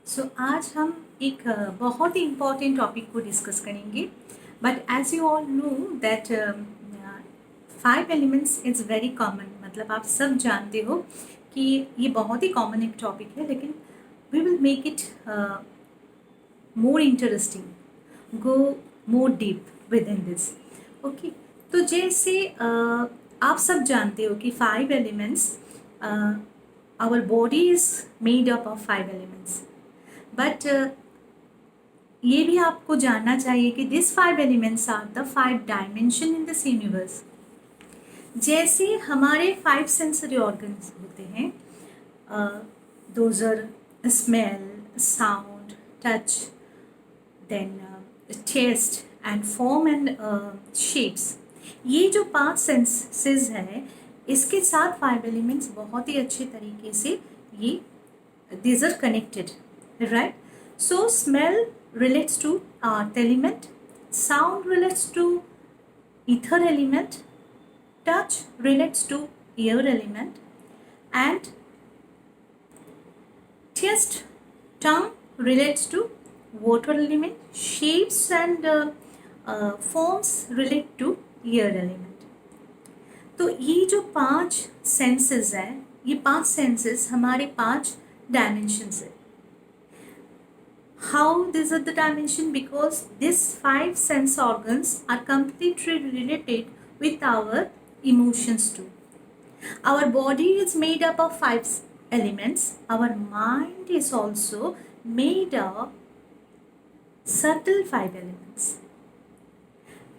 आज हम एक बहुत ही इम्पॉर्टेंट टॉपिक को डिस्कस करेंगे. But as you all know that 5 elements is very common. मतलब आप सब जानते हो कि ये बहुत ही कॉमन एक टॉपिक है, लेकिन we will make it more interesting, go more deep within this. Okay, तो जैसे आप सब जानते हो कि 5 elements, our body is made up of 5 elements. But ये भी आपको जानना चाहिए कि this 5 elements are the 5 dimension in this universe. जैसे हमारे 5 सेंसरी ऑर्गन्स होते हैं, those are smell, sound, touch, then taste and form and shapes. ये जो 5 सेंसेस है, इसके साथ 5 एलिमेंट्स बहुत ही अच्छे तरीके से ये these are connected, right? So smell relates to earth element, sound relates to ether element, touch relates to air element, and taste, tongue relates to water element, shapes and forms relate to air element. तो ये जो 5 senses है, ये 5 senses हमारे 5 dimensions है. How these are the dimension? Because these 5 sense organs are completely related with our emotions too. Our body is made up of 5 elements. Our mind is also made of subtle 5 elements.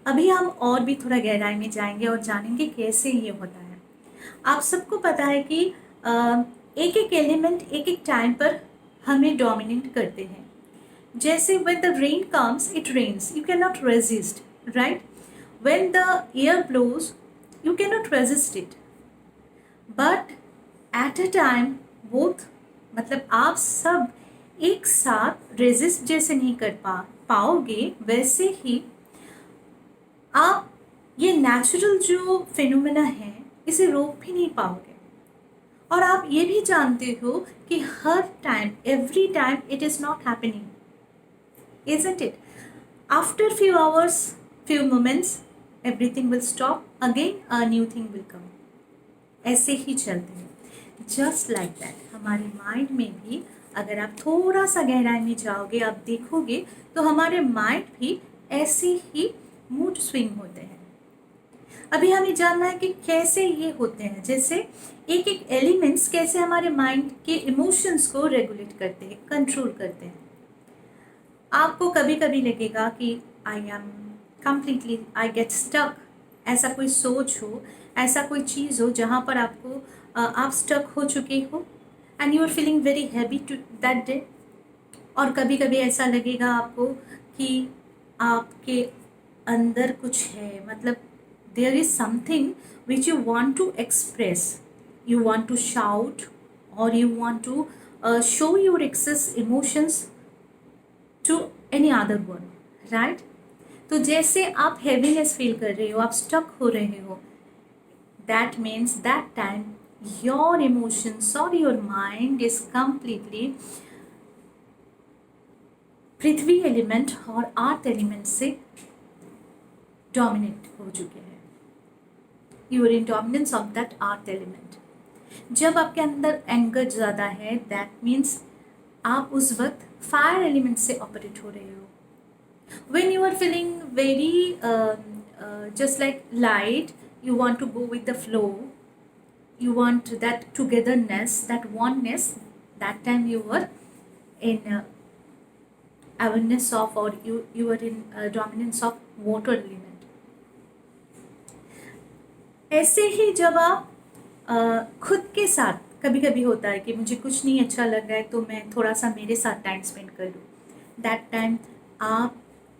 अभी हम और भी थोड़ा गहराई में जाएंगे और जानेंगे कैसे ये होता है. आप सबको पता है कि एक एक एलिमेंट एक एक टाइम पर हमें डोमिनेट करते हैं. जैसे when the rain comes, it rains. You cannot resist, right? When the air blows, you cannot resist it. But at a time, both, मतलब आप सब एक साथ रेजिस्ट जैसे नहीं कर पाओगे, वैसे ही आप ये नेचुरल जो फिनोमेना है इसे रोक भी नहीं पाओगे. और आप ये भी जानते हो कि हर time, every time it is not happening, isn't it? After few hours, few moments, everything will stop, again a new thing will come. ऐसे ही चलते हैं. Just like that, हमारे माइंड में भी अगर आप थोड़ा सा गहराई में जाओगे, आप देखोगे तो हमारे माइंड भी ऐसे ही मूड स्विंग होते हैं. अभी हमें जानना है कि कैसे ये होते हैं. जैसे एक एक एलिमेंट्स कैसे हमारे माइंड के इमोशंस को रेगुलेट करते हैं, कंट्रोल करते हैं. आपको कभी कभी लगेगा कि I am completely, I get stuck. ऐसा कोई सोच हो, ऐसा कोई चीज़ हो जहाँ पर आपको आप स्टक हो चुके हो and you are feeling very heavy to that day. और कभी कभी ऐसा लगेगा आपको कि आपके अंदर कुछ है, मतलब there is something which you want to express, you want to shout or you want to show your excess emotions to any other one, right? तो जैसे आप heaviness feel कर रहे हो, आप stuck हो रहे हो, that means that time your emotions or your mind is completely पृथ्वी एलिमेंट और अर्थ एलिमेंट से डोमिनेट हो चुके हैं. You are in dominance of that earth element. जब आपके अंदर एंगर ज़्यादा है, दैट मीन्स आप उस वक्त फायर एलिमेंट से ऑपरेट हो रहे हो. When you are feeling very just like light, you want to go with the flow, you want that togetherness, that oneness, that time you are in awareness of, or you are in dominance of water element. ऐसे ही जब आप खुद के साथ, कभी कभी होता है कि मुझे कुछ नहीं अच्छा लग रहा है तो मैं थोड़ा सा मेरे साथ टाइम स्पेंड कर लूँ. दैट टाइम आप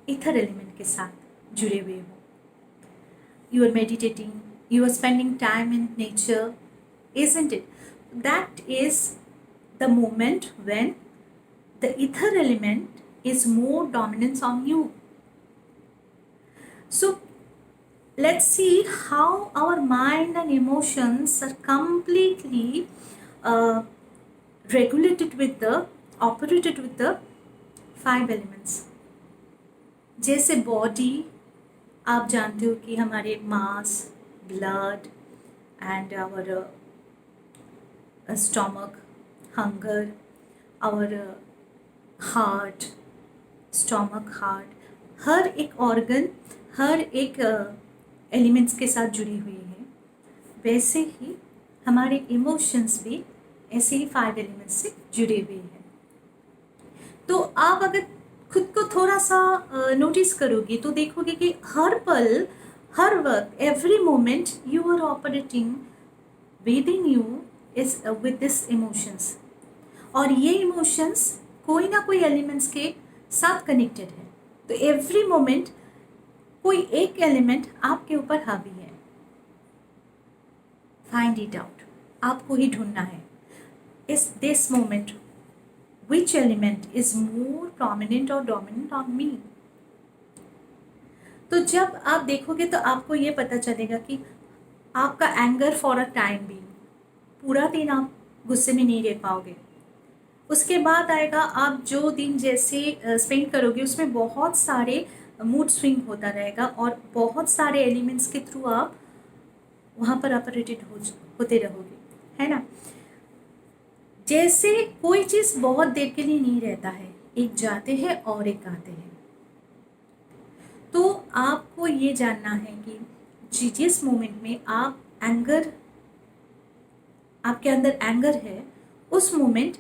इथर एलिमेंट के साथ जुड़े हुए हो. You are meditating, you are spending time in nature, isn't it? That is the moment when the ether element is more dominance on you. So let's see how our mind and emotions are completely regulated with the operated with the 5 elements. जैसे body, आप जानते हो कि हमारे mass, blood and our stomach, hunger, our heart, stomach, heart, हर एक organ हर एक elements के साथ जुड़ी हुई है। वैसे ही हमारे इमोशंस भी ऐसे ही 5 एलिमेंट्स से जुड़े हुए हैं। तो आप अगर खुद को थोड़ा सा नोटिस करोगे तो देखोगे कि हर पल, हर वक्त, every moment you are operating within you is with this emotions, और ये इमोशंस कोई ना कोई एलिमेंट्स के साथ कनेक्टेड है। तो एवरी मोमेंट कोई एक एलिमेंट आपके ऊपर हावी है। फाइंड इट आउट, आपको ही ढूंढना है। इस this moment which element is more prominent और डोमिनेंट ऑन मी। तो जब आप देखोगे तो आपको ये पता चलेगा कि आपका anger for a time being, पूरा दिन आप गुस्से में नहीं रह पाओगे। उसके बाद आएगा आप जो दिन जैसे स्पेंड करोगे उसमें बहुत सारे मूड स्विंग होता रहेगा और बहुत सारे एलिमेंट्स के थ्रू आप वहाँ पर ऑपरेटेड होते रहोगे, है ना। जैसे कोई चीज़ बहुत देर के लिए नहीं रहता है, एक जाते हैं और एक आते हैं। तो आपको ये जानना है कि जिस मोमेंट में आप आपके अंदर एंगर है, उस मोमेंट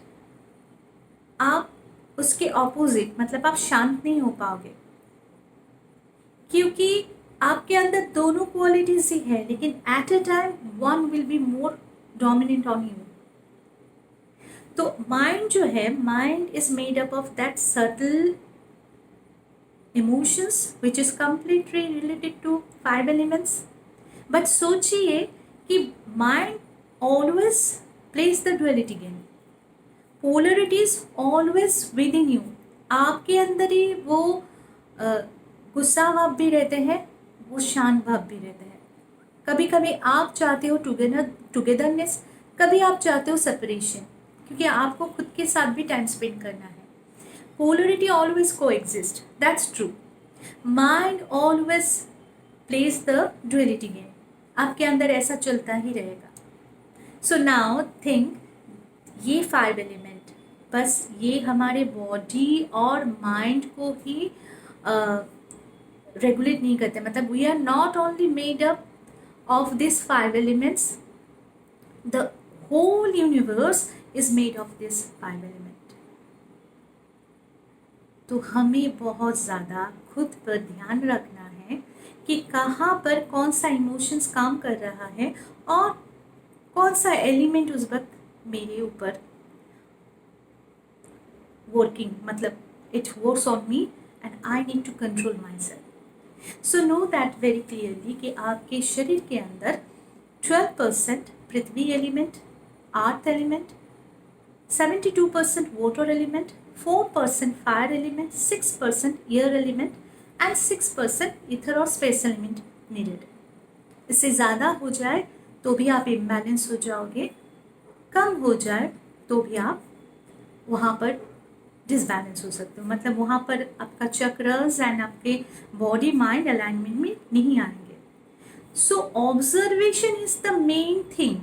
आप उसके ऑपोजिट, मतलब आप शांत नहीं हो पाओगे, क्योंकि आपके अंदर दोनों क्वालिटीज ही है, लेकिन at a time one will be more dominant on you. तो माइंड जो है, mind is made up of that subtle emotions which is completely related to 5 elements. But सोचिए कि mind always plays the duality game, polarity is always within you. आपके अंदर ही वो गुस्सा भाव भी रहते हैं, वो शांत भाव भी रहते हैं। कभी कभी आप चाहते हो टुगेदरनेस, कभी आप चाहते हो सेपरेशन, क्योंकि आपको खुद के साथ भी टाइम स्पेंड करना है। पोलरिटी ऑलवेज को exist, that's true. Mind always plays the duality game, आपके अंदर ऐसा चलता ही रहेगा। सो नाउ थिंक, ये 5 एलिमेंट बस ये हमारे बॉडी और माइंड को ही रेगुलेट नहीं करते, मतलब we are not only made up of this 5 elements, the whole universe is made of this 5 element. तो हमें बहुत ज़्यादा खुद पर ध्यान रखना है कि कहाँ पर कौन सा इमोशंस काम कर रहा है और कौन सा एलिमेंट उस वक्त मेरे ऊपर वर्किंग, मतलब it works on me and I need to control myself. So know that very clearly कि आपके शरीर के अंदर 12% पृथ्वी element, earth element, 72% water element, 4% fire element, 6% air element and 6% ether और स्पेस एलिमेंट नीडेड। इससे ज़्यादा हो जाए तो भी आप इम्बैलेंस हो जाओगे, कम हो जाए तो भी आप वहाँ पर डिसबैलेंस हो सकते हो, मतलब वहाँ पर आपका चक्रस एंड आपके बॉडी माइंड अलाइनमेंट में नहीं आएंगे। So observation is the main thing,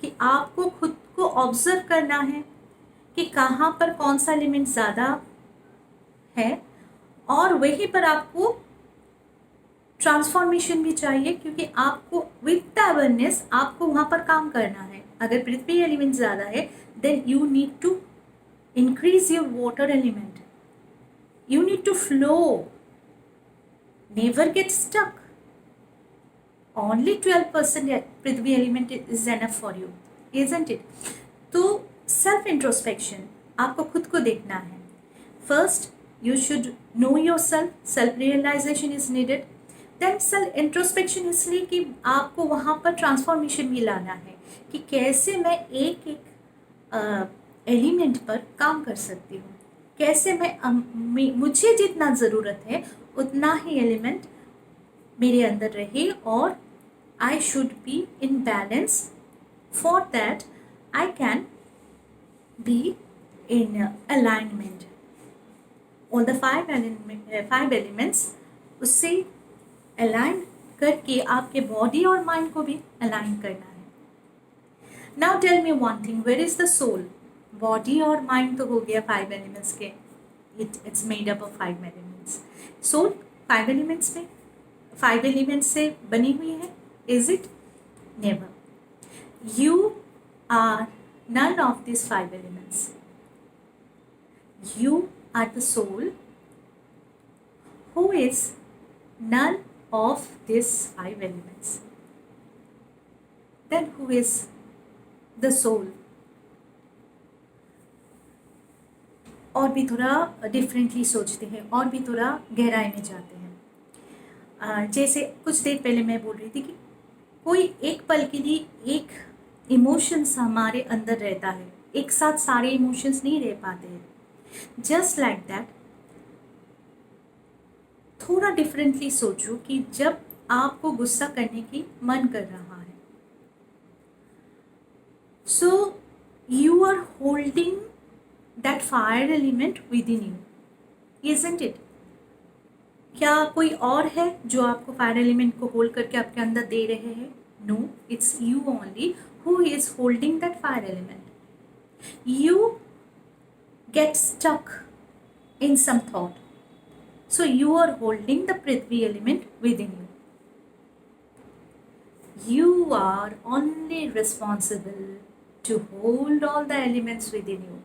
कि आपको खुद को ऑब्जर्व करना है कि कहाँ पर कौन सा एलिमेंट ज़्यादा है, और वहीं पर आपको ट्रांसफॉर्मेशन भी चाहिए, क्योंकि आपको विद द अवेयरनेस आपको वहाँ पर काम करना है। अगर पृथ्वी एलिमेंट ज़्यादा है then you need to increase your water element, you need to flow, never get stuck. Only 12% prithvi element is enough for you, isn't it? तो self introspection, आपको खुद को देखना है। First you should know yourself, self realization is needed, then self introspection, इसलिए कि आपको वहाँ पर ट्रांसफॉर्मेशन भी लाना है कि कैसे मैं एक एक एलिमेंट पर काम कर सकती हूँ, कैसे मैं मुझे जितना ज़रूरत है उतना ही एलिमेंट मेरे अंदर रहे, और I should be in balance. For that I can be in alignment. All the five elements उससे अलाइन करके आपके बॉडी और माइंड को भी अलाइन करना है. Now tell me one thing, where is the soul? Body और माइंड तो हो गया 5 एलिमेंट्स के, it's made up of 5 elements. Soul 5 elements में 5 एलिमेंट्स से बनी हुई है? Is it? Never. You are none of these 5 elements. You are the soul who is none of these 5 elements. Then who is the soul? और भी थोड़ा differently सोचते हैं, और भी थोड़ा गहराई में जाते हैं. जैसे कुछ देर पहले मैं बोल रही थी कि कोई एक पल के लिए एक इमोशंस हमारे अंदर रहता है, एक साथ सारे इमोशंस नहीं रह पाते हैं. जस्ट लाइक दैट, थोड़ा डिफरेंटली सोचो कि जब आपको गुस्सा करने की मन कर रहा है, so you are holding that fire element within you, isn't it? क्या कोई और है जो आपको फायर एलिमेंट को होल्ड करके आपके अंदर दे रहे हैं? No, it's you only who is holding that fire element. You get stuck in some thought, so you are holding the Prithvi element within you. You are only responsible to hold all the elements within you.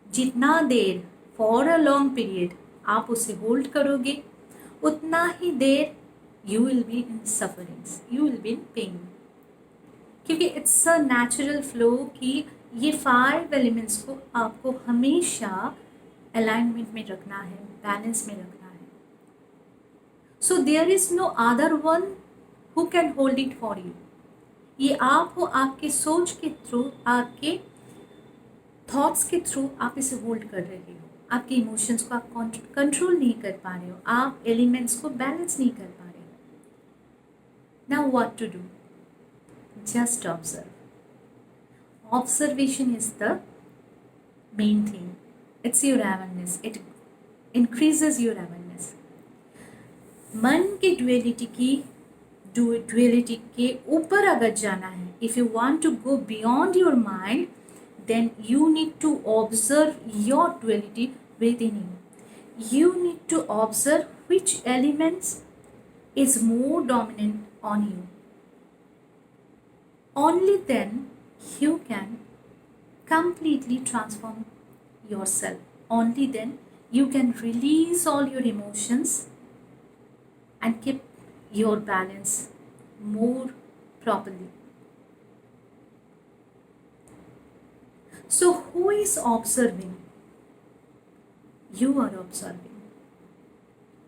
जितना देर for a long period आप उसे hold करोगे, उतना ही देर you will be in sufferings, you will be in pain. क्योंकि it's a natural flow कि ये 5 elements को आपको हमेशा अलाइनमेंट में रखना है, बैलेंस में रखना है. So there is no other one who can hold it for you. ये आप हो, आपके सोच के थ्रू, आपके थॉट्स के थ्रू आप इसे होल्ड कर रहे हो. आपके इमोशंस को आप कंट्रोल नहीं कर पा रहे हो, आप एलिमेंट्स को बैलेंस नहीं कर पा रहे हो. Now what to do? Just observe. Observation is the main thing. It's your awareness. It increases your awareness. मन की duality के ऊपर अगर जाना है, if you want to go beyond your mind, then you need to observe your duality within you. You need to observe which elements is more dominant on you. Only then you can completely transform yourself. Only then you can release all your emotions and keep your balance more properly. So who is observing? You are observing.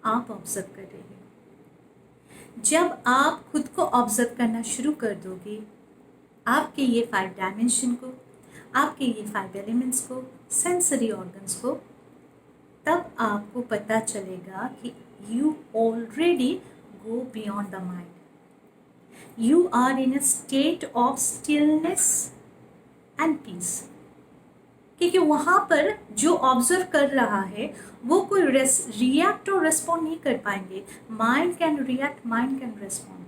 आप observe कर रहे हो. जब आप खुद को observe करना शुरू कर दोगे, आपके ये 5 डायमेंशन को, आपके ये 5 एलिमेंट्स को, सेंसरी ऑर्गन्स को, तब आपको पता चलेगा कि you already go beyond the mind. You are in a state of stillness and peace. क्योंकि वहाँ पर जो ऑब्जर्व कर रहा है वो कोई रिएक्ट और रेस्पॉन्ड नहीं कर पाएंगे. Mind can react, mind can respond,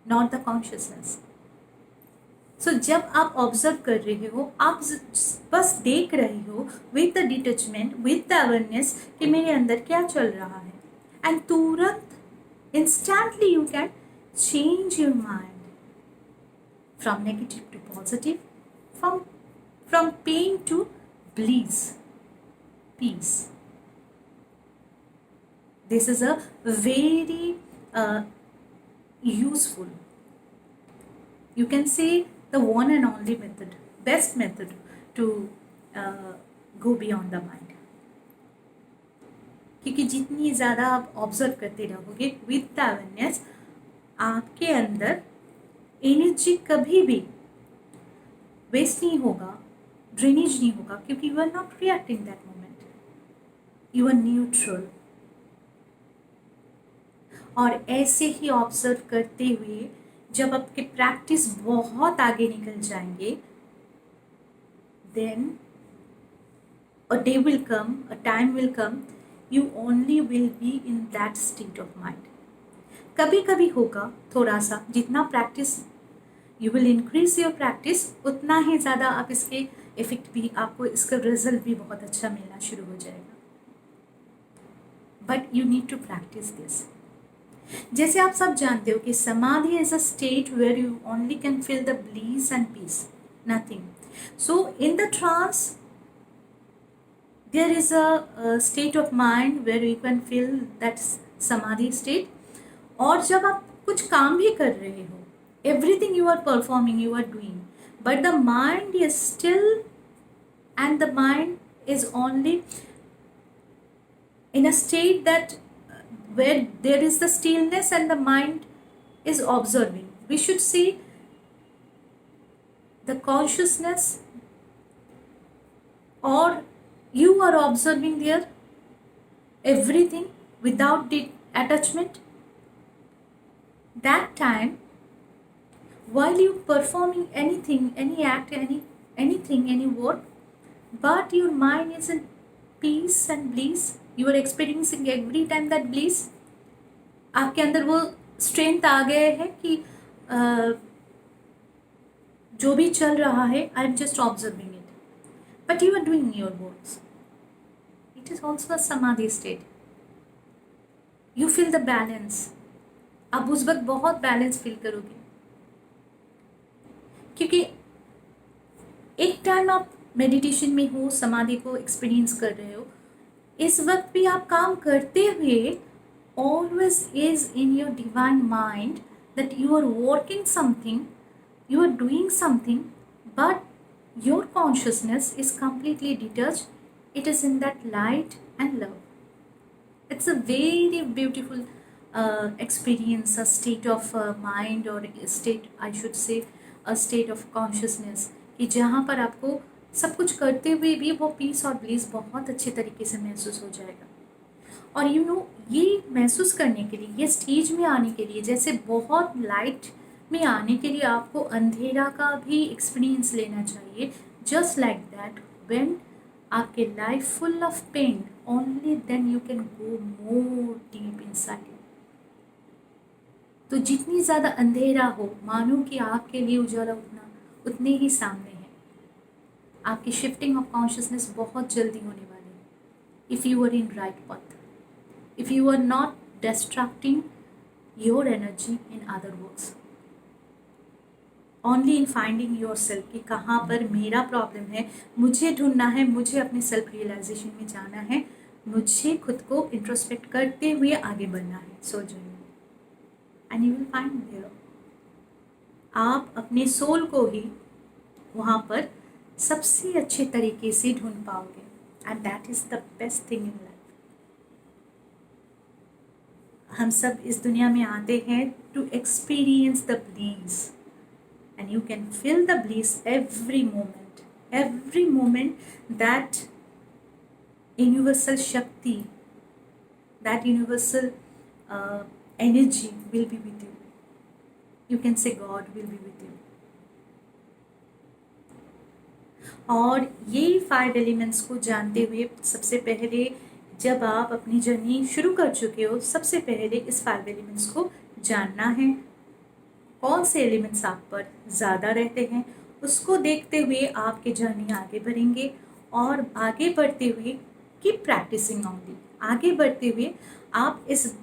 not the consciousness. So जब आप ऑब्जर्व कर रहे हो, आप बस देख रहे हो with the detachment, with the awareness कि मेरे अंदर क्या चल रहा है, एंड तुरंत instantly you can change your mind from negative to positive, from pain to bliss, peace. This is a very useful, you can say the one and only method, best method to go beyond the mind. क्योंकि जितनी ज़्यादा आप observe करते रहोगे with the awareness, आपके अंदर energy कभी भी वेस्ट नहीं होगा, ड्रेनेज नहीं होगा, क्योंकि you are not reacting that moment, you are neutral. और ऐसे ही ऑब्जर्व करते हुए जब आपके प्रैक्टिस बहुत आगे निकल जाएंगे, then a day will come, a time will come, you only will be in that state of mind. कभी कभी होगा थोड़ा सा, जितना practice you will increase your practice, उतना ही ज़्यादा आप इसके इफेक्ट भी, आपको इसका रिजल्ट भी बहुत अच्छा मिलना शुरू हो जाएगा. But you need to practice this. जैसे आप सब जानते हो कि samadhi is a state where you only can feel the bliss and peace, nothing. So in the trance there is a state of mind where you can feel that samadhi state. और जब आप कुछ काम भी कर रहे हो, everything you are performing, you are doing, but the mind is still, and the mind is only in a state that where there is the stillness and the mind is observing. We should see the consciousness, or you are observing there everything without the attachment. That time, while you performing anything, any act, anything, any work, but your mind is in peace and bliss, you are experiencing every time that bliss. आपके अंदर वो strength आ गए है कि जो भी चल रहा है, I am just observing it, but you are doing your works. It is also a samadhi state. You feel the balance. आप उस वक्त बहुत बैलेंस फील करोगे, क्योंकि एक टाइम आप मेडिटेशन में हो, समाधि को एक्सपीरियंस कर रहे हो, इस वक्त भी आप काम करते हुए always is in your divine mind that you are working something, you are doing something, but your consciousness is completely detached. It is in that light and love. It's a very beautiful experience, a state of mind, or a state, I should say, a state of consciousness, कि जहाँ पर आपको सब कुछ करते हुए भी वो पीस और ब्लीस बहुत अच्छे तरीके से महसूस हो जाएगा. और यू नो, ये महसूस करने के लिए, ये स्टेज में आने के लिए, जैसे बहुत लाइट में आने के लिए आपको अंधेरा का भी एक्सपीरियंस लेना चाहिए. जस्ट लाइक दैट, व्हेन आपके life full of pain, only then you can go more deep inside. तो जितनी ज़्यादा अंधेरा हो, मानो कि आपके लिए उजाला उतना उतने ही सामने है. आपकी शिफ्टिंग ऑफ कॉन्शियसनेस बहुत जल्दी होने वाली है, if you are in right path, if you are not distracting your energy in other works, only in finding yourself कि कहाँ पर मेरा प्रॉब्लम है, मुझे ढूंढना है, मुझे अपने सेल्फ रियलाइजेशन में जाना है, मुझे खुद को इंट्रोस्पेक्ट करते हुए आगे बढ़ना है. So journey, and you will find there, आप अपने सोल को ही वहाँ पर सबसे अच्छे तरीके से ढूंढ पाओगे, and that is the best thing in life. हम सब इस दुनिया में आते हैं to experience the bliss, and you can feel the bliss every moment. That universal shakti, that universal energy will be with you. You can say God will be with you. और ये 5 elements को जानते हुए, सबसे पहले जब आप अपनी जर्नी शुरू कर चुके हो, सबसे पहले इस 5 एलिमेंट्स को जानना है. कौन से एलिमेंट्स आप पर ज़्यादा रहते हैं, उसको देखते हुए आपकी जर्नी आगे बढ़ेंगे. और आगे बढ़ते हुए, कीप प्रैक्टिसिंग ऑनली, आगे बढ़ते हुए आप इस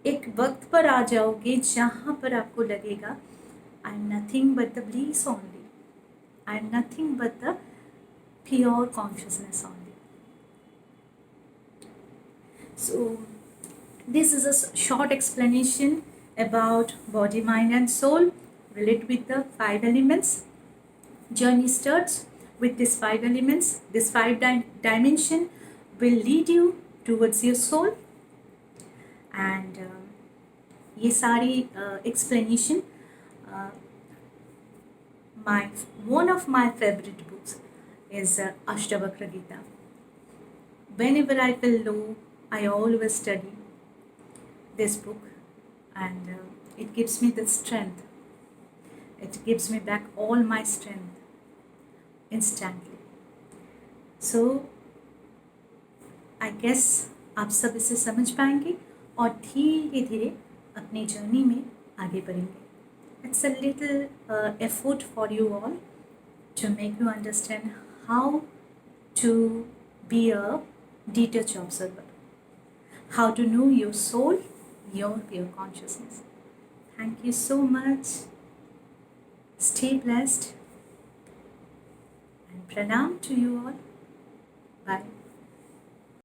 एक वक्त पर आ जाओगे जहाँ पर आपको लगेगा, I am nothing but the bliss only, I am nothing but the pure consciousness only. So this is a short explanation about body, mind and soul related with the 5 elements. Journey starts with these 5 elements. This 5 dimension will lead you towards your soul. And ये सारी explanation, one of my favorite books is Ashtavakra Gita. Whenever I feel low, I always study this book, and it gives me the strength. It gives me back all my strength. instantly. So I guess आप सब इसे समझ पाएंगे और धीरे धीरे अपनी journey में आगे बढ़ेंगे. It's a little effort for you all to make you understand how to be a detached observer, how to know your soul, your pure consciousness. Thank you so much. Stay blessed and pranam to you all. Bye.